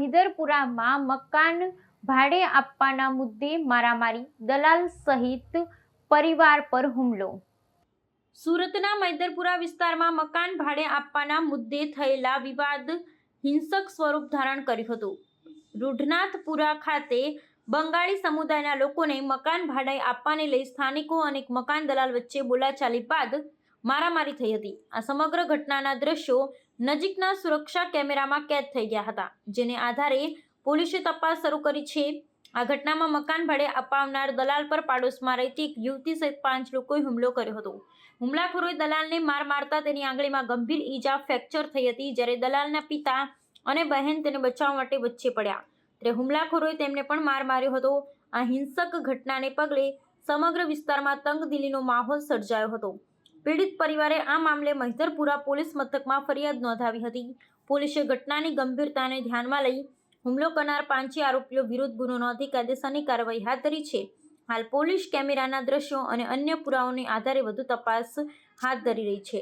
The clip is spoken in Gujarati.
મૈદરપુરામાં મકાન ભાડે આપવાના મુદ્દે મારામારી, દલાલ સહિત પરિવાર પર હુમલો। સુરતના મૈદરપુરા વિસ્તારમાં મકાન ભાડે આપવાના મુદ્દે થયેલા વિવાદ હિંસક સ્વરૂપ ધારણ કર્યું હતું। રૂઢનાથપુરા ખાતે બંગાળી સમુદાયના લોકોને મકાન ભાડે આપવાને લઈ સ્થાનિકો અને મકાન દલાલ વચ્ચે બોલાચાલી બાદ મારામારી થઈ હતી। આ સમગ્ર ઘટનાના દ્રશ્યો નજીકના સુરક્ષા કેમેરામાં કેદ થઈ ગયા હતા, જેને આધારે પોલીસે તપાસ શરૂ કરી છે। આ ઘટનામાં મકાન ભાડે અપાવનાર દલાલ પર પાડોશમાં રહેતી એક યુવતી સહિત 5 લોકોએ હુમલો કર્યો હતો। હુમલાખોરોએ દલાલને માર મારતા તેની આંગળીમાં ગંભીર ઈજા ફ્રેક્ચર થઈ હતી, જ્યારે દલાલના પિતા અને બહેન તેને બચાવવા માટે વચ્ચે પડ્યા, ત્યારે હુમલાખોરોએ તેમને પણ માર માર્યો હતો। આ હિંસક ઘટનાને પગલે સમગ્ર વિસ્તારમાં તંગદિલીનો માહોલ સર્જાયો હતો। પીડિત પરિવારે આ મામલે મૈદરપુરા પોલીસ મથકમાં ફરિયાદ નોંધાવી હતી। પોલીસે ઘટનાની ગંભીરતાને ધ્યાનમાં લઈ હુમલો કરનાર 5 આરોપીઓ વિરુદ્ધ ગુનો નોંધી કાયદેસરની કાર્યવાહી હાથ ધરી છે। હાલ પોલીસ કેમેરાના દ્રશ્યો અને અન્ય પુરાવાઓના આધારે વધુ તપાસ હાથ ધરી રહી છે।